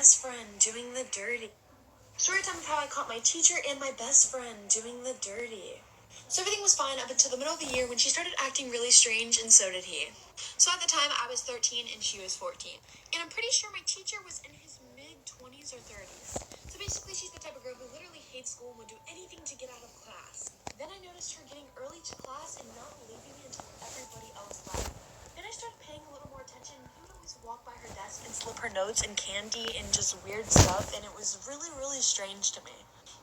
best friend doing the dirty. Story time of how I caught my teacher and my best friend doing the dirty. So everything was fine up until the middle of the year when she started acting really strange, and so did he. So at the time, I was 13 and she was 14. And I'm pretty sure my teacher was in his mid-20s or 30s. So basically, she's the type of girl who literally hates school and would do anything to get out of class. Then I noticed her getting early to class and not leaving me until everybody else left. Then I started paying a little more attention. He would always walk by her desk and slip her notes and candy and just weird stuff, and it was really, really strange to me.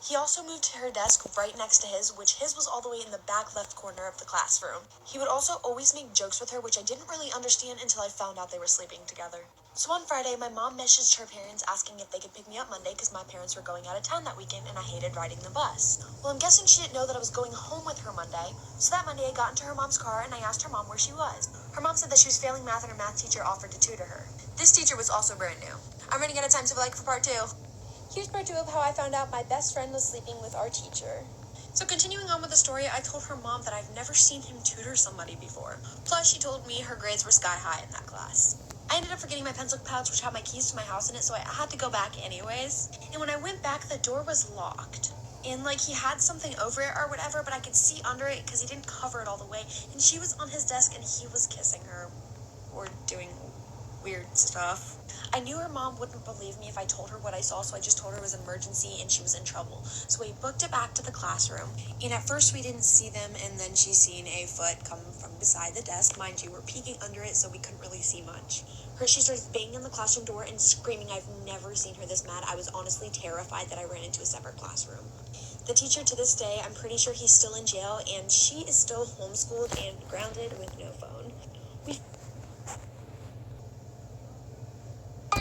He also moved to her desk right next to his, which his was all the way in the back left corner of the classroom. He would also always make jokes with her, which I didn't really understand until I found out they were sleeping together. So on Friday, my mom messaged her parents asking if they could pick me up Monday because my parents were going out of town that weekend and I hated riding the bus. Well, I'm guessing she didn't know that I was going home with her Monday, so that Monday I got into her mom's car and I asked her mom where she was. Her mom said that she was failing math and her math teacher offered to tutor her. This teacher was also brand new. I'm running out of time, so like for part 2. Here's part 2 of how I found out my best friend was sleeping with our teacher. So continuing on with the story, I told her mom that I've never seen him tutor somebody before. Plus, she told me her grades were sky high in that class. I ended up forgetting my pencil pouch, which had my keys to my house in it, so I had to go back anyways. And when I went back, the door was locked. And he had something over it or whatever, but I could see under it because he didn't cover it all the way. And she was on his desk and he was kissing her or doing weird stuff. I knew her mom wouldn't believe me if I told her what I saw, so I just told her it was an emergency and she was in trouble. So we booked it back to the classroom, and at first we didn't see them, and then she seen a foot come from beside the desk. Mind you, we're peeking under it, so we couldn't really see much. She starts banging on the classroom door and screaming. I've never seen her this mad. I was honestly terrified that I ran into a separate classroom. The teacher to this day, I'm pretty sure he's still in jail, and she is still homeschooled and grounded with no phone.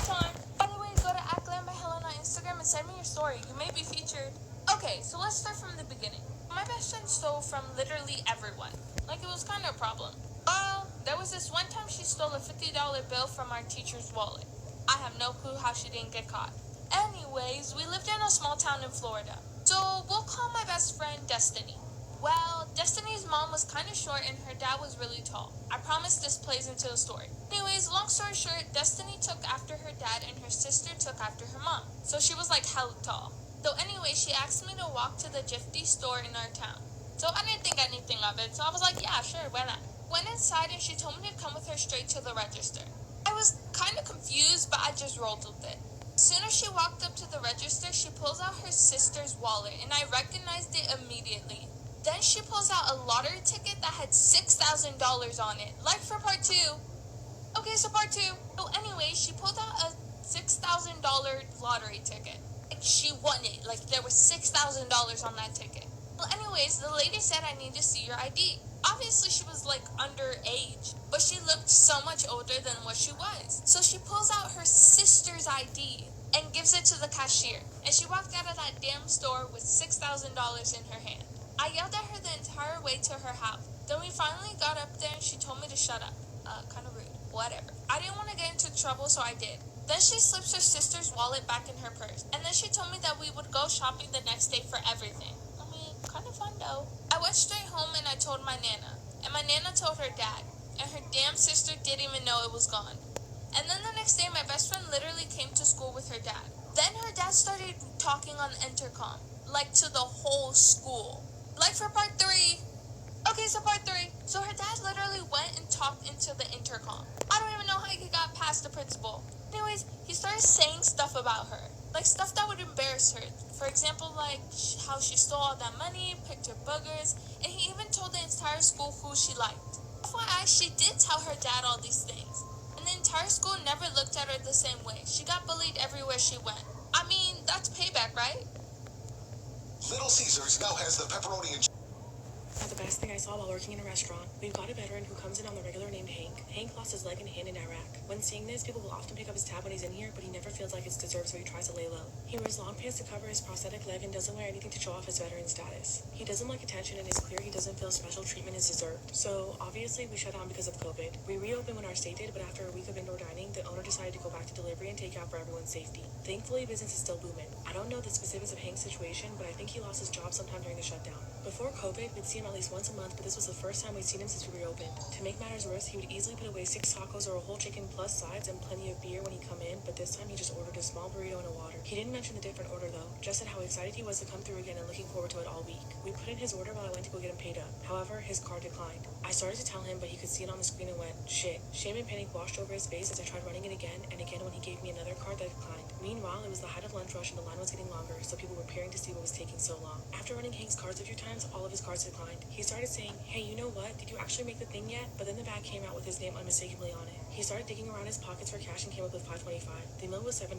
Time. By the way, go to @glam by Helen on Instagram and send me your story. You may be featured. Okay, so let's start from the beginning. My best friend stole from literally everyone. It was kind of a problem. Well, there was this one time she stole a $50 bill from our teacher's wallet. I have no clue how she didn't get caught. Anyways, we lived in a small town in Florida. So we'll call my best friend Destiny. Well, Destiny's mom was kind of short and her dad was really tall. I promise this plays into the story. Anyways, long story short, Destiny took after her dad and her sister took after her mom. So she was hella tall. So anyway, she asked me to walk to the Jiffy store in our town. So I didn't think anything of it, so I was like, yeah, sure, why not? Went inside and she told me to come with her straight to the register. I was kind of confused, but I just rolled with it. As soon as she walked up to the register, she pulls out her sister's wallet and I recognized it immediately. Then she pulls out a lottery ticket that had $6,000 on it. For part 2. Okay, so part 2. So anyway, she pulled out a $6,000 lottery ticket. She won it. There was $6,000 on that ticket. Well, anyways, the lady said I need to see your ID. Obviously, she was underage, but she looked so much older than what she was. So she pulls out her sister's ID and gives it to the cashier. And she walked out of that damn store with $6,000 in her hand. I yelled at her the entire way to her house. Then we finally got up there and she told me to shut up. Kind of rude. Whatever. I didn't want to get into trouble, so I did. Then she slips her sister's wallet back in her purse. And then she told me that we would go shopping the next day for everything. Kind of fun though. I went straight home and I told my Nana. And my Nana told her dad. And her damn sister didn't even know it was gone. And then the next day, my best friend literally came to school with her dad. Then her dad started talking on the intercom. To the whole school. For part 3. Okay, so part 3. So her dad literally went and talked into the intercom. I don't even know how he got past the principal. Anyways, he started saying stuff about her. Stuff that would embarrass her. For example, how she stole all that money, picked her boogers, and he even told the entire school who she liked. FYI, she did tell her dad all these things. And the entire school never looked at her the same way. She got bullied everywhere she went. That's payback, right? Little Caesars now has the pepperoni and The best thing I saw while working in a restaurant. We've got a veteran who comes in on the regular named Hank. Hank lost his leg and hand in Iraq. When seeing this, people will often pick up his tab when he's in here, but he never feels like it's deserved, so he tries to lay low. He wears long pants to cover his prosthetic leg and doesn't wear anything to show off his veteran status. He doesn't like attention and it's clear he doesn't feel special treatment is deserved. So obviously we shut down because of COVID. We reopened when our state did, but after a week of indoor dining, the owner decided to go back to delivery and takeout for everyone's safety. Thankfully, business is still booming. I don't know the specifics of Hank's situation, but I think he lost his job sometime during the shutdown. Before COVID, we'd see him at least once a month, but this was the first time we'd seen him since we reopened. To make matters worse, he would easily put away 6 tacos or a whole chicken plus sides and plenty of beer when he come in, but this time he just ordered a small burrito and a water. He didn't mention the different order though, just said how excited he was to come through again and looking forward to it all week. We put in his order while I went to go get him paid up. However, his card declined. I started to tell him, but he could see it on the screen and went, shit. Shame and panic washed over his face as I tried running it again and again when he gave me another card that declined. Meanwhile, it was the height of lunch rush and the line was getting longer, so people were peering to see what was taking so long. After running Hank's cards a few times, all of his cards declined. He started saying, hey, you know what? Did you actually make the thing yet? But then the bag came out with his name unmistakably on it. He started digging around his pockets for cash and came up with $5.25. The meal was $7.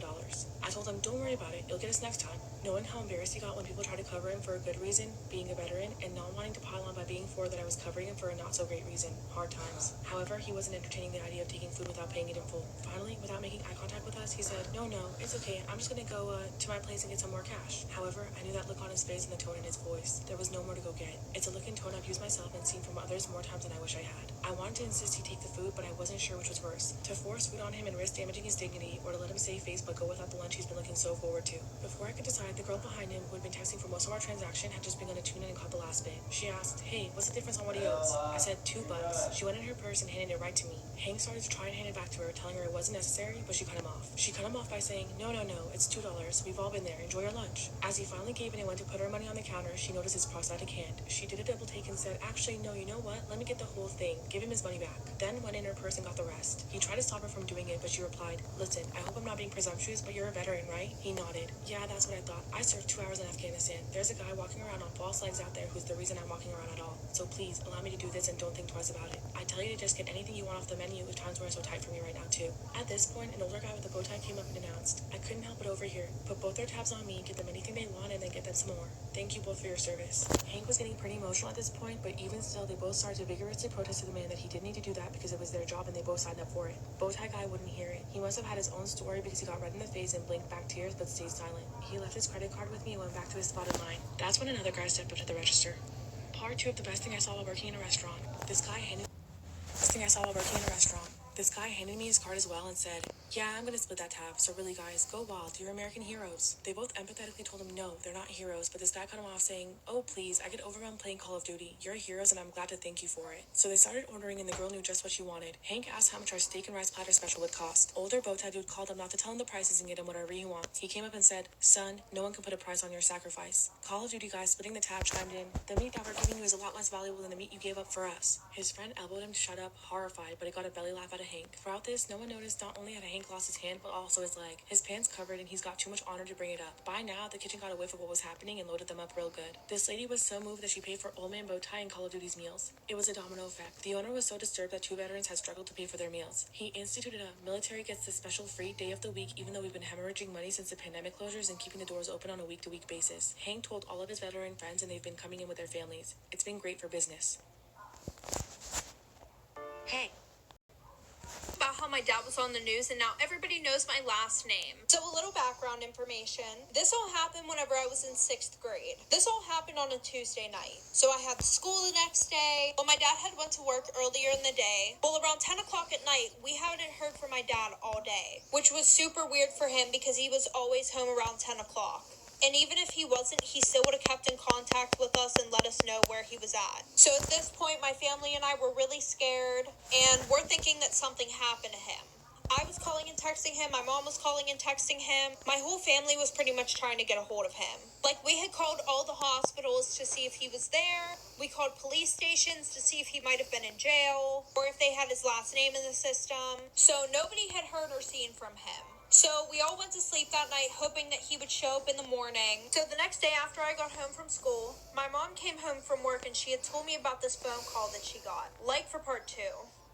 I told him, don't worry about it, you'll get us next time. Knowing how embarrassed he got when people tried to cover him for a good reason, being a veteran, and not wanting to pile on by being forward that I was covering him for a not so great reason, hard times. However, he wasn't entertaining the idea of taking food without paying it in full. Finally, without making eye contact with us, he said, no, it's okay, I'm just gonna go to my place and get some more cash. However, I knew that look on his face and the tone in his voice. There was no more to go get. It's a look and tone I've used myself and seen from others more times than I wish I had. I wanted to insist he take the food, but I wasn't sure which was worse. To force food on him and risk damaging his dignity, or to let him save face but go without the lunch he's been looking so forward to. Before I could decide, the girl behind him, who had been texting for most of our transaction, had just begun to tune in and caught the last bit. She asked, hey, what's the difference on what he owes? I said, $2. She went in her purse and handed it right to me. Hank started to try and hand it back to her, telling her it wasn't necessary, but she cut him off. She cut him off by saying, no, it's $2. We've all been there. Enjoy your lunch. As he finally gave in and went to put her money on the counter, she noticed his prosthetic hand. She did a double take and said, actually, no, you know what? Let me get the whole thing. Give him his money back. Then went in her purse and got the rest. He tried to stop her from doing it, but she replied, listen, I hope I'm not being presumptuous, but you're a veteran, right? He nodded. Yeah, that's what I thought. I served 2 hours in Afghanistan. There's a guy walking around on false legs out there who's the reason I'm walking around at all. So please, allow me to do this and don't think twice about it. I tell you to just get anything you want off the menu if times weren't so tight for me right now, too. At this point, an older guy with a bow tie came up and announced, I couldn't help but overhear. Put both their tabs on me, get them anything they want, and then get them some more. Thank you both for your service. Hank was getting pretty emotional at this point, but even still, they both started to vigorously protest to the man that he didn't need to do that because it was their job and they both signed up for it. Bowtie guy wouldn't hear it. He must have had his own story because he got red in the face and blinked back tears but stayed silent. He left his credit card with me and went back to his spot in line. That's when another guy stepped up to the register. Part 2 of the best thing I saw while working in a restaurant. This guy handed me his card as well and said, yeah, I'm gonna split that tab, so really guys, go wild, you're American heroes. They both empathetically told him no, they're not heroes, but this guy cut him off saying, oh please, I get overwhelmed playing Call of Duty. You're heroes and I'm glad to thank you for it. So they started ordering and the girl knew just what she wanted. Hank asked how much our steak and rice platter special would cost. Older bowtie dude called him not to tell him the prices and get him whatever he wants. He came up and said, son, no one can put a price on your sacrifice. Call of Duty guy splitting the tab chimed in, the meat that we're giving you is a lot less valuable than the meat you gave up for us. His friend elbowed him to shut up, horrified, but it got a belly laugh out of Hank. Throughout this, no one noticed not only had Hank lost his hand, but also his leg. His pants covered and he's got too much honor to bring it up. By now, the kitchen got a whiff of what was happening and loaded them up real good. This lady was so moved that she paid for Old Man Bowtie and Call of Duty's meals. It was a domino effect. The owner was so disturbed that 2 veterans had struggled to pay for their meals. He instituted a military gets this special free day of the week even though we've been hemorrhaging money since the pandemic closures and keeping the doors open on a week-to-week basis. Hank told all of his veteran friends and they've been coming in with their families. It's been great for business. Hey. About how my dad was on the news and now everybody knows my last name. So a little background information. This all happened whenever I was in 6th grade. This all happened on a Tuesday night. So I had school the next day. Well, my dad had went to work earlier in the day. Well, around 10 o'clock at night, we hadn't heard from my dad all day, which was super weird for him because he was always home around 10 o'clock. And even if he wasn't, he still would have kept in contact with us and let us know where he was at. So at this point, my family and I were really scared, and we're thinking that something happened to him. I was calling and texting him, my mom was calling and texting him. My whole family was pretty much trying to get a hold of him. Like, we had called all the hospitals to see if he was there. We called police stations to see if he might have been in jail, or if they had his last name in the system. So nobody had heard or seen from him. So we all went to sleep that night hoping that he would show up in the morning. So the next day after I got home from school, my mom came home from work and she had told me about this phone call that she got. Like for part 2.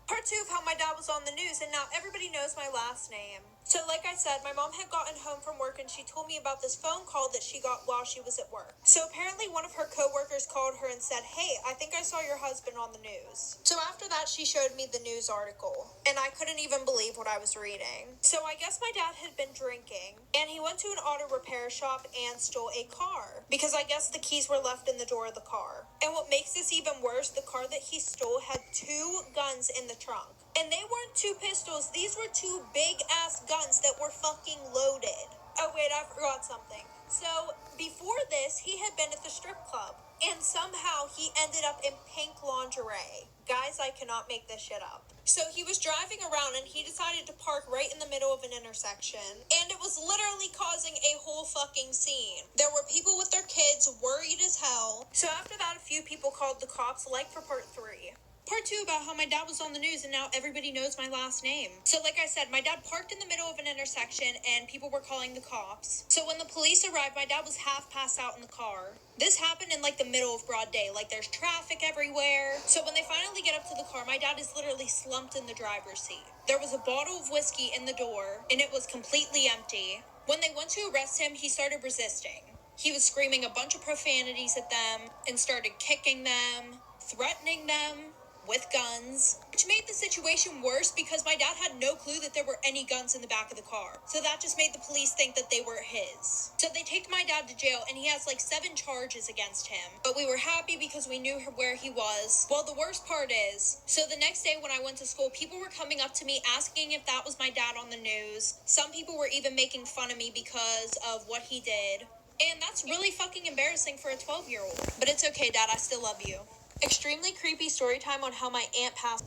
Part 2 of how my dad was on the news and now everybody knows my last name. So like I said, my mom had gotten home from work and she told me about this phone call that she got while she was at work. So apparently one of her coworkers called her and said, hey, I think I saw your husband on the news. So after that, she showed me the news article and I couldn't even believe what I was reading. So I guess my dad had been drinking and he went to an auto repair shop and stole a car because I guess the keys were left in the door of the car. And what makes this even worse, the car that he stole had 2 guns in the trunk. And they weren't 2 pistols, these were 2 big ass guns that were fucking loaded. Oh wait, I forgot something. So, before this, he had been at the strip club, and somehow he ended up in pink lingerie. Guys, I cannot make this shit up. So he was driving around and he decided to park right in the middle of an intersection, and it was literally causing a whole fucking scene. There were people with their kids worried as hell. So after that, a few people called the cops, like for part 3. Part 2 about how my dad was on the news and now everybody knows my last name. So like I said, my dad parked in the middle of an intersection and people were calling the cops. So when the police arrived, my dad was half passed out in the car. This happened in like the middle of broad day, like there's traffic everywhere. So when they finally get up to the car, my dad is literally slumped in the driver's seat. There was a bottle of whiskey in the door and it was completely empty. When they went to arrest him, he started resisting. He was screaming a bunch of profanities at them and started kicking them, threatening them with guns, which made the situation worse because my dad had no clue that there were any guns in the back of the car. So that just made the police think that they were his. So they take my dad to jail and he has like 7 charges against him. But we were happy because we knew where he was. Well, the worst part is, so the next day when I went to school, people were coming up to me asking if that was my dad on the news. Some people were even making fun of me because of what he did. And that's really fucking embarrassing for a 12-year-old. But it's okay, Dad, I still love you. Extremely creepy story time on how my aunt passed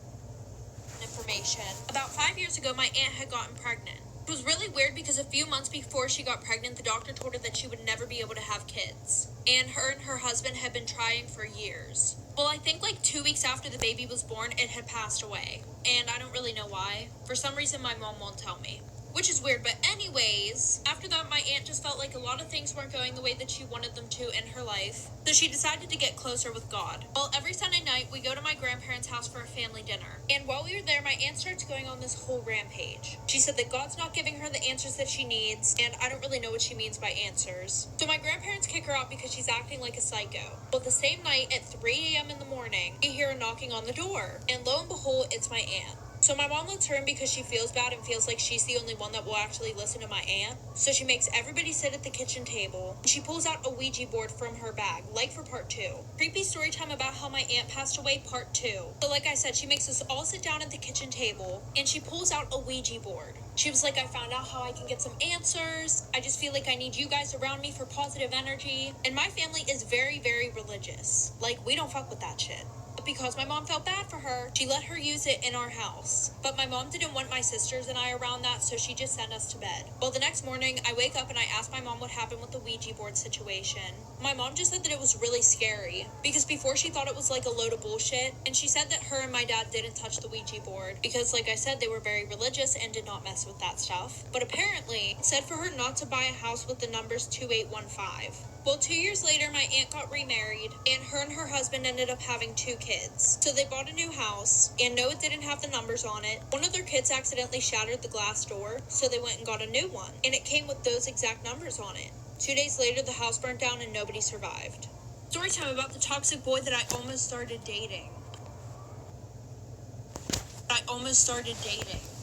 information. About 5 years ago, my aunt had gotten pregnant. It was really weird because a few months before she got pregnant, the doctor told her that she would never be able to have kids. And her husband had been trying for years. Well, I think like 2 weeks after the baby was born, it had passed away. And I don't really know why. For some reason, my mom won't tell me. Which is weird, but anyways, after that, my aunt just felt like a lot of things weren't going the way that she wanted them to in her life, so she decided to get closer with God. Well, every Sunday night, we go to my grandparents' house for a family dinner, and while we were there, my aunt starts going on this whole rampage. She said that God's not giving her the answers that she needs, and I don't really know what she means by answers. So my grandparents kick her out because she's acting like a psycho. Well, the same night, at 3 a.m. in the morning, we hear a knocking on the door, and lo and behold, it's my aunt. So my mom lets her in because she feels bad and feels like she's the only one that will actually listen to my aunt. So she makes everybody sit at the kitchen table. She pulls out a Ouija board from her bag, like for part 2. Creepy story time about how my aunt passed away, part 2. So like I said, she makes us all sit down at the kitchen table and she pulls out a Ouija board. She was like, I found out how I can get some answers. I just feel like I need you guys around me for positive energy. And my family is very, very religious. Like, we don't fuck with that shit. But because my mom felt bad for her, she let her use it in our house. But my mom didn't want my sisters and I around that, so she just sent us to bed. Well, the next morning, I wake up and I ask my mom what happened with the Ouija board situation. My mom just said that it was really scary, because before she thought it was like a load of bullshit, and she said that her and my dad didn't touch the Ouija board, because like I said, they were very religious and did not mess with that stuff. But apparently, it said for her not to buy a house with the numbers 2815. Well, 2 years later, my aunt got remarried, and her husband ended up having 2 kids. So they bought a new house, and no, it didn't have the numbers on it. One of their kids accidentally shattered the glass door, so they went and got a new one, and it came with those exact numbers on it. 2 days later, the house burnt down and nobody survived. Story time about the toxic boy that I almost started dating.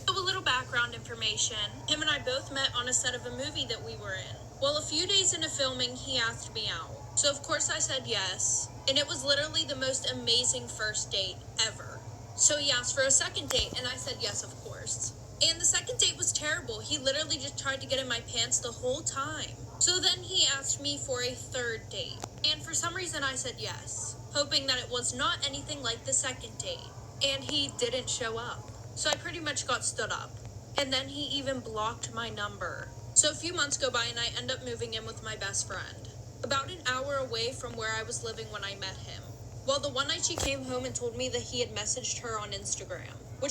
So a little background information. Him and I both met on a set of a movie that we were in. Well, a few days into filming, he asked me out. So of course I said yes, and it was literally the most amazing first date ever. So he asked for a second date, and I said yes, of course. And the second date was terrible. He literally just tried to get in my pants the whole time. So then he asked me for a third date, and for some reason I said yes, hoping that it was not anything like the second date. And he didn't show up. So I pretty much got stood up. And then he even blocked my number. So a few months go by and I end up moving in with my best friend, about an hour away from where I was living when I met him. Well, the one night she came home and told me that he had messaged her on Instagram, which